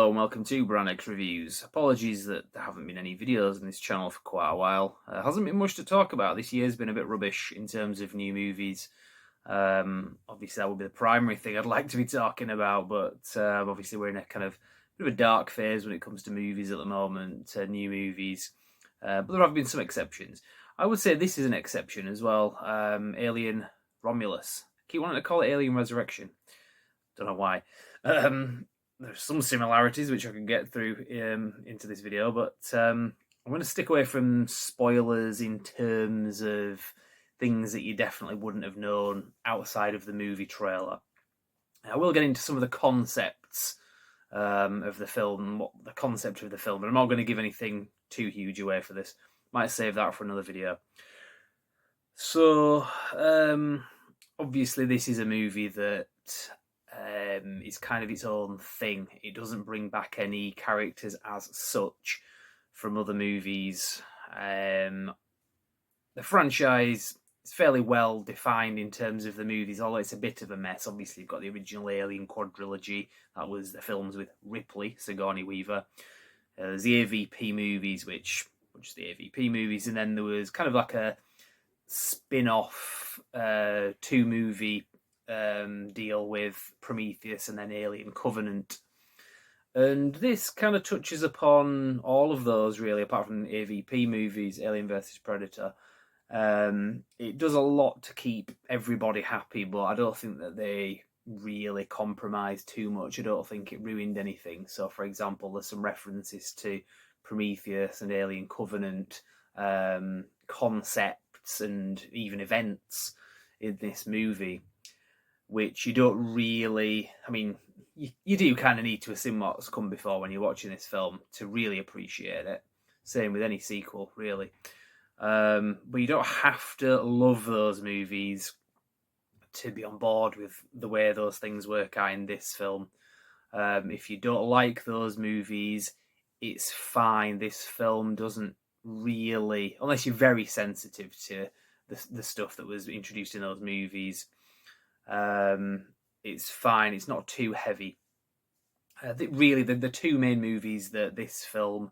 and welcome to Brannick's Reviews. Apologies that there haven't been any videos on this channel for quite a while. Hasn't been much to talk about. This year's been a bit rubbish in terms of new movies. Obviously that would be the primary thing I'd like to be talking about, but obviously we're in a kind of bit of a dark phase when it comes to movies at the moment, new movies. But there have been some exceptions. I would say this is an exception as well. Alien Romulus. Keep wanting to call it Alien Resurrection. Don't know why. There's some similarities which I can get through into this video, but I'm going to stick away from spoilers in terms of things that you definitely wouldn't have known outside of the movie trailer. I will get into some of the concepts of the film, the concept of the film, but I'm not going to give anything too huge away for this. Might save that for another video. So, obviously this is a movie that is kind of its own thing. It doesn't bring back any characters as such from other movies. The franchise is fairly well defined in terms of the movies, although it's a bit of a mess. Obviously, you've got the original Alien quadrilogy. That was the films with Ripley, Sigourney Weaver. There's the AVP movies, which were just the AVP movies, and then there was kind of like a spin-off two-movie deal with Prometheus and then Alien Covenant. And this kind of touches upon all of those, really, apart from the AVP movies, Alien vs. Predator. It does a lot to keep everybody happy, but I don't think that they really compromise too much. I don't think it ruined anything. So, for example, there's some references to Prometheus and Alien Covenant concepts and even events in this movie, which you don't really, I mean, you do kind of need to assume what's come before when you're watching this film to really appreciate it. Same with any sequel, really. But you don't have to love those movies to be on board with the way those things work out in this film. If you don't like those movies, it's fine. This film doesn't really, unless you're very sensitive to the stuff that was introduced in those movies, it's fine. It's not too heavy. Really, the two main movies that this film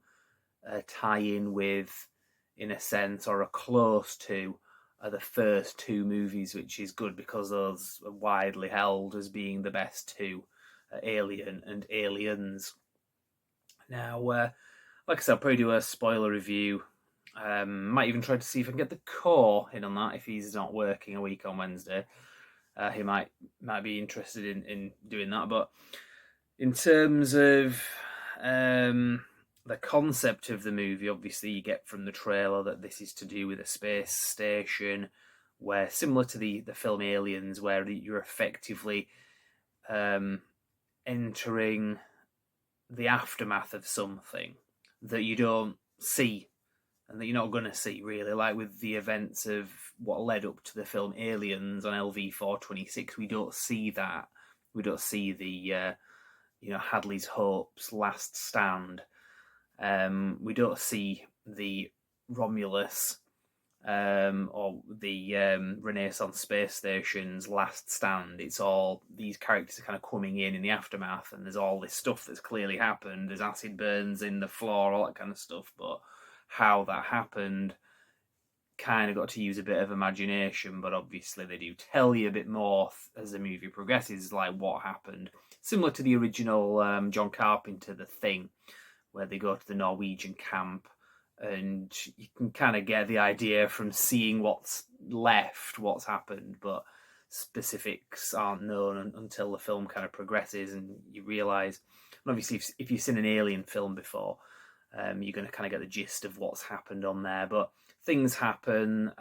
tie in with, in a sense, or are close to, are the first two movies, which is good because those are widely held as being the best two, Alien and Aliens. Now, like I said, I'll probably do a spoiler review. Might even try to see if I can get the core in on that if he's not working a week on Wednesday. He might be interested in doing that. But in terms of the concept of the movie, obviously you get from the trailer that this is to do with a space station, where, similar to the film Aliens, where you're effectively entering the aftermath of something that you don't see and that you're not going to see, really. Like with the events of what led up to the film Aliens on LV-426, we don't see that. We don't see the, Hadley's Hope's last stand. We don't see the Romulus or the Renaissance Space Station's last stand. It's all, these characters are kind of coming in the aftermath, and there's all this stuff that's clearly happened. There's acid burns in the floor, all that kind of stuff, but how that happened kind of got to use a bit of imagination. But obviously they do tell you a bit more as the movie progresses, like what happened, similar to the original John Carpenter The Thing, where they go to the Norwegian camp, and you can kind of get the idea from seeing what's left, what's happened, but specifics aren't known until the film kind of progresses and you realise. And obviously if you've seen an Alien film before, you're going to kind of get the gist of what's happened on there. But things happen.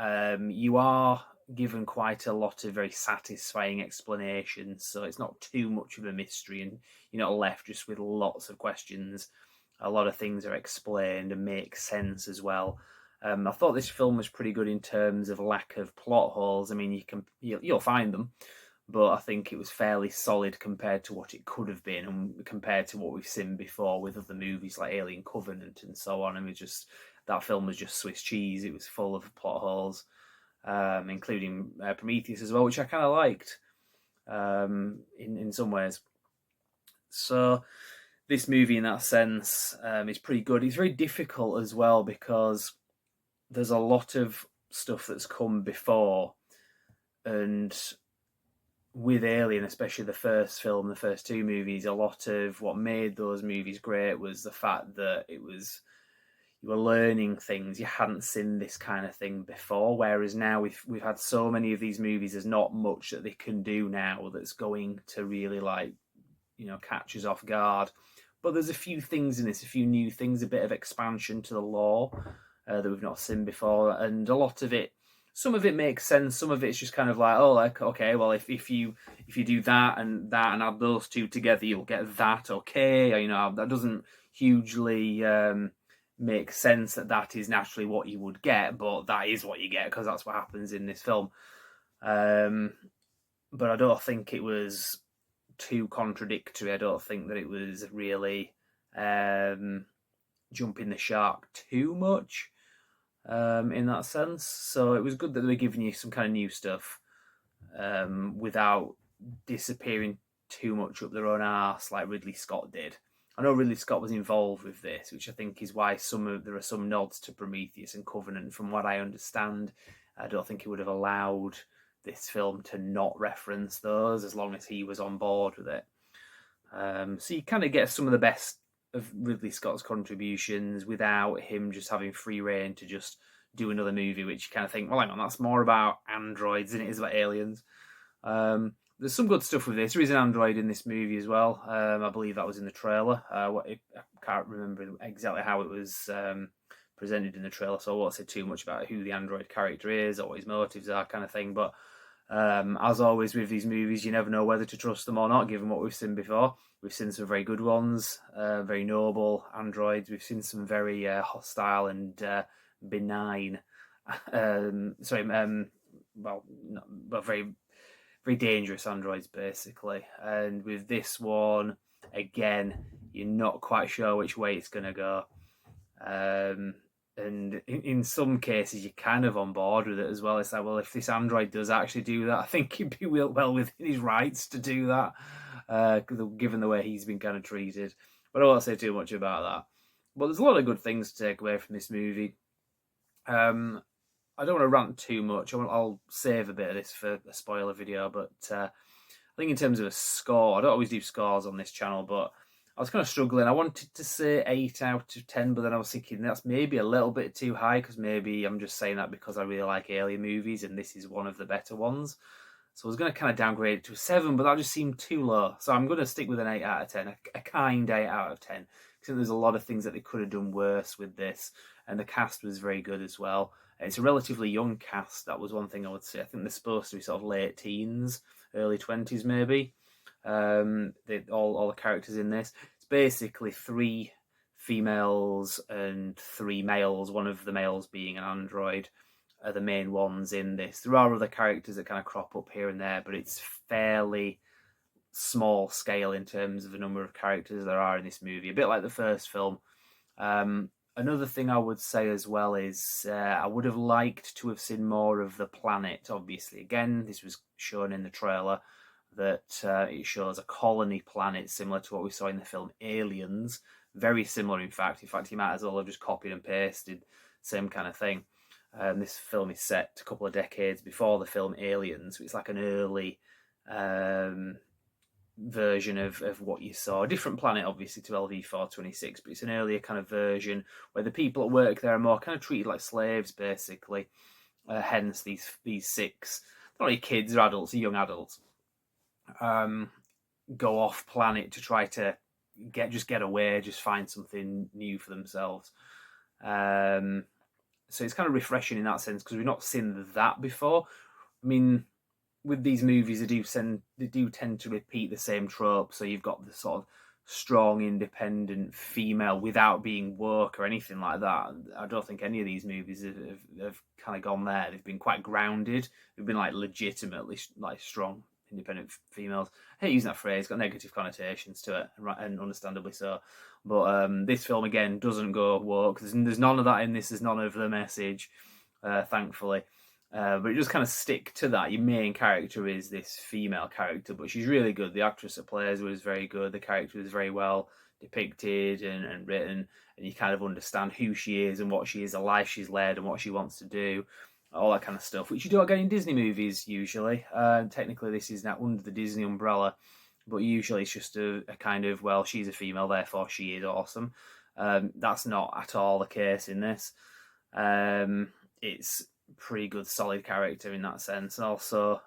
You are given quite a lot of very satisfying explanations, so it's not too much of a mystery, and you're not left just with lots of questions. A lot of things are explained and make sense as well. I thought this film was pretty good in terms of lack of plot holes. I mean, you'll find them, but I think it was fairly solid compared to what it could have been, and compared to what we've seen before with other movies like Alien Covenant and so on. I mean, that film was just Swiss cheese. It was full of plot holes, including Prometheus as well, which I kind of liked in some ways. So this movie in that sense is pretty good. It's very difficult as well because there's a lot of stuff that's come before, and with Alien, especially the first film, the first two movies, a lot of what made those movies great was the fact that it was you were learning things. You hadn't seen this kind of thing before. Whereas now we've had so many of these movies, there's not much that they can do now that's going to really catch us off guard. But there's a few things in this, a few new things, a bit of expansion to the lore that we've not seen before, and a lot of it. Some of it makes sense. Some of it's just kind of like, oh, like okay, well, if you do that and add those two together, you'll get that. Okay, that doesn't hugely make sense that is naturally what you would get, but that is what you get because that's what happens in this film. But I don't think it was too contradictory. I don't think that it was really jumping the shark too much. In that sense. So it was good that they were giving you some kind of new stuff without disappearing too much up their own arse like Ridley Scott did. I know Ridley Scott was involved with this, which I think is why there are some nods to Prometheus and Covenant. From what I understand, I don't think he would have allowed this film to not reference those as long as he was on board with it. So you kind of get some of the best of Ridley Scott's contributions without him just having free reign to just do another movie, which you kind of think, well, hang on, that's more about androids than it is about aliens. There's some good stuff with this. There is an android in this movie as well. I believe that was in the trailer. I can't remember exactly how it was presented in the trailer, so I won't say too much about who the android character is or what his motives are, kind of thing. But as always with these movies, you never know whether to trust them or not, given what we've seen before. We've seen some very good ones, very noble androids. We've seen some very hostile and benign, very, very dangerous androids, basically. And with this one, again, you're not quite sure which way it's going to go. And in some cases, you're kind of on board with it as well. It's like, well, if this android does actually do that, I think he'd be well within his rights to do that, given the way he's been kind of treated. But I won't say too much about that. But there's a lot of good things to take away from this movie. I don't want to rant too much. I'll save a bit of this for a spoiler video. But I think in terms of a score, I don't always do scores on this channel, but I was kind of struggling. I wanted to say 8 out of 10, but then I was thinking that's maybe a little bit too high because maybe I'm just saying that because I really like Alien movies and this is one of the better ones. So I was going to kind of downgrade it to a 7, but that just seemed too low. So I'm going to stick with an 8 out of 10, a kind 8 out of 10. Because there's a lot of things that they could have done worse with this, and the cast was very good as well. It's a relatively young cast. That was one thing I would say. I think they're supposed to be sort of late teens, early 20s maybe. All the characters in this. It's basically 3 females and 3 males, one of the males being an android, are the main ones in this. There are other characters that kind of crop up here and there, but it's fairly small scale in terms of the number of characters there are in this movie, a bit like the first film. Another thing I would say as well is I would have liked to have seen more of the planet. Obviously, again, this was shown in the trailer, that it shows a colony planet similar to what we saw in the film Aliens. Very similar, in fact. In fact, you might as well have just copied and pasted, same kind of thing. This film is set a couple of decades before the film Aliens, so it's like an early version of what you saw. A different planet, obviously, to LV-426, but it's an earlier kind of version where the people at work there are more kind of treated like slaves, basically. Hence, these 6, not really kids or adults, or young adults, go off planet to try to get away, just find something new for themselves. So it's kind of refreshing in that sense because we've not seen that before. I mean, with these movies, they do tend to repeat the same trope. So you've got the sort of strong, independent female without being woke or anything like that. I don't think any of these movies have kind of gone there. They've been quite grounded. They've been like legitimately like strong, independent females. I hate using that phrase. It's got negative connotations to it, and understandably so. But this film, again, doesn't go woke. There's none of that in this. There's none of the message, thankfully. But it just kind of stick to that. Your main character is this female character, but she's really good. The actress that plays her is very good. The character is very well depicted and written, and you kind of understand who she is and what she is, the life she's led, and what she wants to do, all that kind of stuff, which you don't get in Disney movies usually. Technically, this is now under the Disney umbrella, but usually it's just a kind of, well, she's a female, therefore she is awesome. That's not at all the case in this. It's pretty good, solid character in that sense. And also,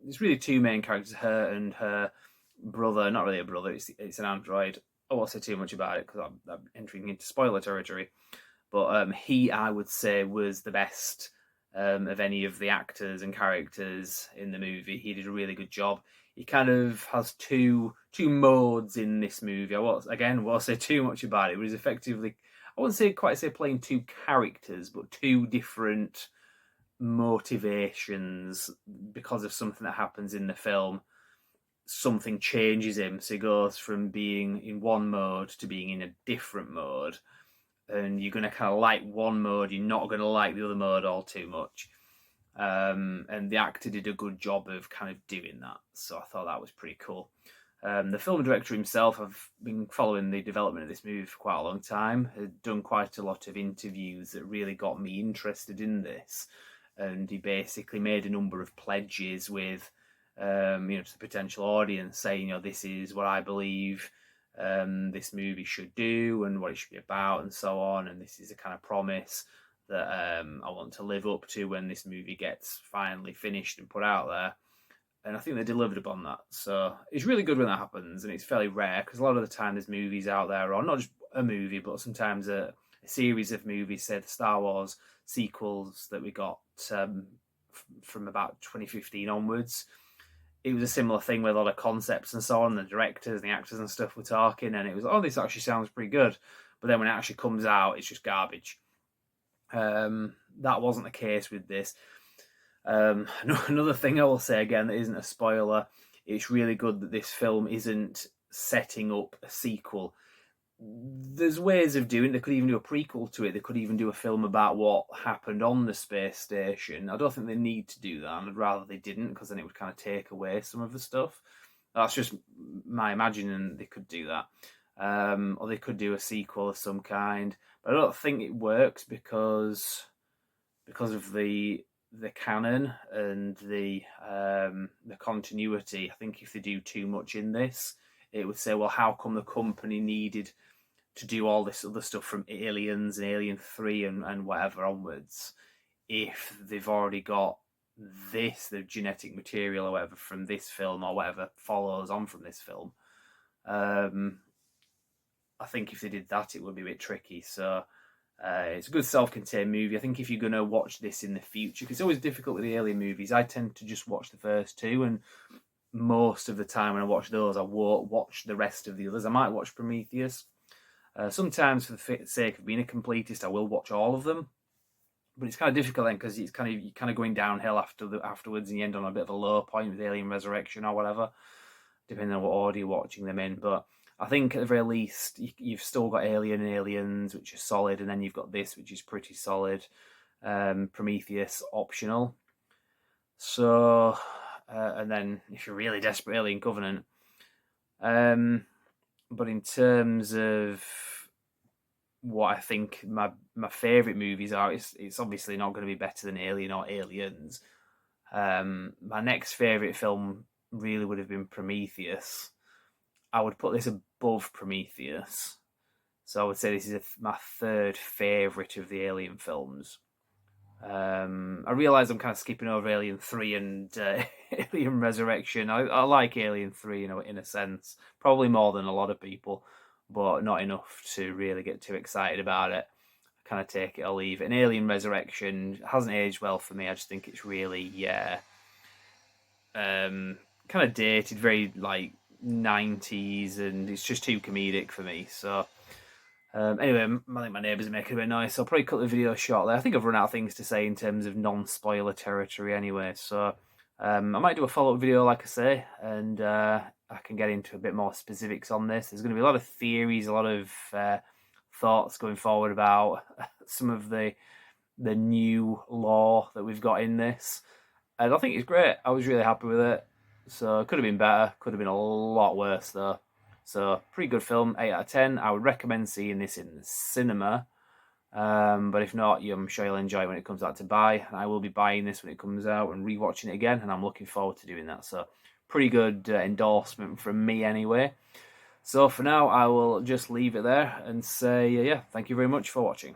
it's really two main characters, her and her brother. Not really a brother, it's an android. I won't say too much about it because I'm entering into spoiler territory. But he, I would say, was the best of any of the actors and characters in the movie. He did a really good job. He kind of has two modes in this movie. I won't say too much about it. But he's effectively, I wouldn't quite say playing two characters, but two different motivations because of something that happens in the film. Something changes him, so he goes from being in one mode to being in a different mode. And you're going to kind of like one mode, you're not going to like the other mode all too much. And the actor did a good job of kind of doing that. So I thought that was pretty cool. The film director himself, I've been following the development of this movie for quite a long time, had done quite a lot of interviews that really got me interested in this. And he basically made a number of pledges with, to the potential audience, saying, this is what I believe this movie should do and what it should be about and so on. And this is a kind of promise that I want to live up to when this movie gets finally finished and put out there. And I think they delivered upon that. So it's really good when that happens, and it's fairly rare because a lot of the time there's movies out there, or not just a movie, but sometimes a series of movies, say the Star Wars sequels that we got from about 2015 onwards. It was a similar thing with a lot of concepts and so on. The directors and the actors and stuff were talking, and it was, this actually sounds pretty good. But then when it actually comes out, it's just garbage. That wasn't the case with this. Another thing I will say again that isn't a spoiler, it's really good that this film isn't setting up a sequel. There's ways of doing it. They could even do a prequel to it. They could even do a film about what happened on the space station. I don't think they need to do that, and I'd rather they didn't, because then it would kind of take away some of the stuff. That's just my imagining. They could do that. Or they could do a sequel of some kind. But I don't think it works because of the canon and the continuity. I think if they do too much in this, it would say, well, how come the company needed to do all this other stuff from Aliens and Alien 3 and whatever onwards, if they've already got the genetic material or whatever from this film, or whatever follows on from this film. I think if they did that, it would be a bit tricky. So it's a good self-contained movie. I think if you're going to watch this in the future, because it's always difficult with the Alien movies, I tend to just watch the first two, and most of the time when I watch those, I won't watch the rest of the others. I might watch Prometheus. Sometimes, for the sake of being a completist, I will watch all of them. But it's kind of difficult then, because you're kind of going downhill afterwards, and you end on a bit of a low point with Alien Resurrection or whatever, depending on what order you're watching them in. But I think at the very least, you've still got Alien and Aliens, which are solid, and then you've got this, which is pretty solid. Prometheus, optional. So, and then if you're really desperate, Alien Covenant. But in terms of what I think my favourite movies are, it's obviously not going to be better than Alien or Aliens. My next favourite film really would have been Prometheus. I would put this above Prometheus. So I would say this is my third favourite of the Alien films. I realise I'm kind of skipping over Alien 3 and Alien Resurrection. I like Alien 3, in a sense. Probably more than a lot of people, but not enough to really get too excited about it. I kind of take it or leave it. And Alien Resurrection hasn't aged well for me. I just think it's really, kind of dated, very, 90s, and it's just too comedic for me. So anyway, I think my neighbours are making a bit of noise, so I'll probably cut the video short there. I think I've run out of things to say in terms of non-spoiler territory anyway, so I might do a follow-up video, like I say, and I can get into a bit more specifics on this. There's going to be a lot of theories, a lot of thoughts going forward about some of the new lore that we've got in this, and I think it's great. I was really happy with it. So it could have been better, could have been a lot worse though. So, pretty good film, 8 out of 10. I would recommend seeing this in the cinema. But if not, I'm sure you'll enjoy it when it comes out to buy. And I will be buying this when it comes out and rewatching it again, and I'm looking forward to doing that. So, pretty good endorsement from me anyway. So for now, I will just leave it there and say, yeah, thank you very much for watching.